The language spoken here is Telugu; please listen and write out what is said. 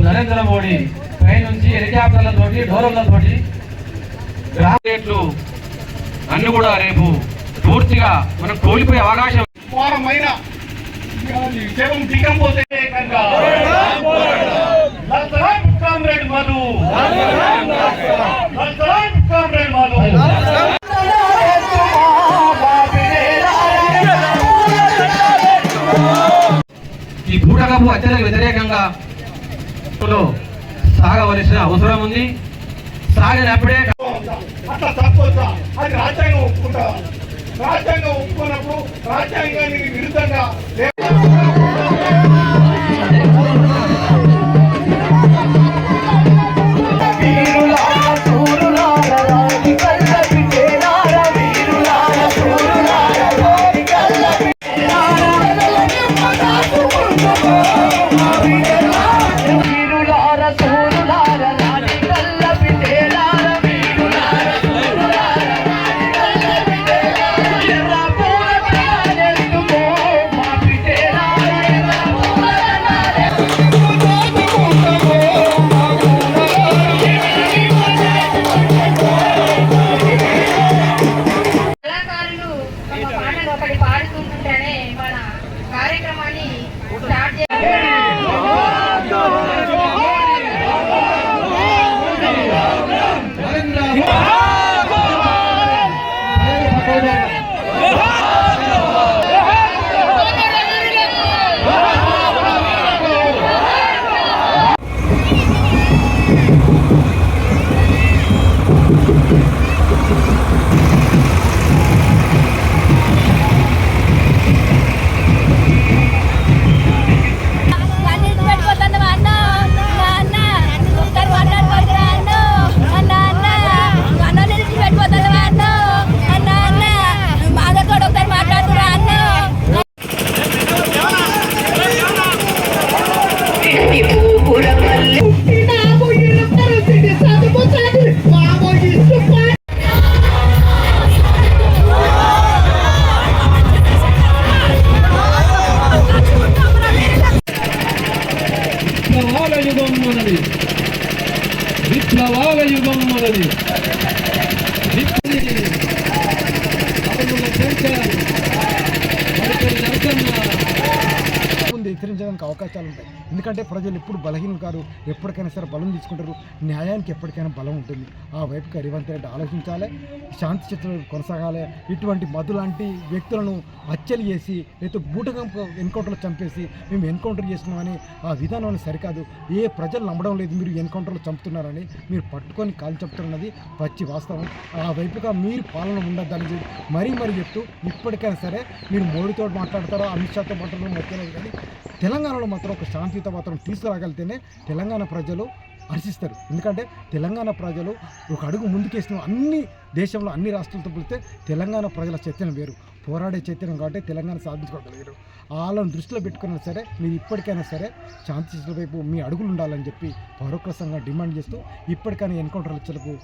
నరేంద్ర మోడీ పై నుంచి హెలికాప్టర్లతోటి డ్రోన్లతోటి గ్రామేట్లు అన్ని కూడా రేపు పూర్తిగా మనం కోల్పోయే అవకాశం ఈ బూటకపు హత్యలకు వ్యతిరేకంగా సాగవలసిన అవసరం ఉంది. సాగినప్పుడే అట్లా తప్పొచ్చా? అది రాజ్యాంగం ఒప్పుకుంటా. రాజ్యాంగం ఒప్పుకున్నప్పుడు రాజ్యాంగానికి విరుద్ధంగా పాడుతుంటేనే మన కార్యక్రమాన్ని స్టార్ట్ చేయాలి. విప్లవాల యుగం మొదలు హెచ్చరించడానికి అవకాశాలు ఉంటాయి. ఎందుకంటే ప్రజలు ఎప్పుడు బలహీనం కాదు, ఎప్పటికైనా సరే బలం తీసుకుంటారు. న్యాయానికి ఎప్పటికైనా బలం ఉంటుంది. ఆ వైపుకి రేవంత్ రెడ్డి ఆలోచించాలి, శాంతి చర్చలు కొనసాగాలి. ఇటువంటి మధు లాంటి వ్యక్తులను హత్యలు చేసి లేకపోతే బూటకం ఎన్కౌంటర్లో చంపేసి మేము ఎన్కౌంటర్ చేస్తున్నామని ఆ విధానం సరికాదు. ఏ ప్రజలు నమ్మడం లేదు మీరు ఎన్కౌంటర్లో చంపుతున్నారని, మీరు పట్టుకొని కాలు చెప్తున్నది పచ్చి వాస్తవం. ఆ వైపుగా మీరు పాలన ఉండద్దని మరీ చెప్తూ ఇప్పటికైనా సరే మీరు మోడీతో మాట్లాడతారో అమిత్ షాతో మాట్లాడడం మొత్తం కానీ తెలంగాణలో మాత్రం ఒక శాంతియుత మాత్రం తీసుకురాగలితేనే తెలంగాణ ప్రజలు హర్షిస్తారు. ఎందుకంటే తెలంగాణ ప్రజలు ఒక అడుగు ముందుకేసిన అన్ని దేశంలో అన్ని రాష్ట్రాలతో పోలిస్తే తెలంగాణ ప్రజల చైతన్యం వేరు, పోరాడే చైతన్యం కాబట్టి తెలంగాణ సాధించుకోగలిగారు. వాళ్ళని దృష్టిలో పెట్టుకున్నా సరే మీరు ఇప్పటికైనా సరే శాంతి చర్చల వైపు మీ అడుగులు ఉండాలని చెప్పి పరోక్షంగా డిమాండ్ చేస్తూ ఇప్పటికైనా ఎన్కౌంటర్ చర్చలకు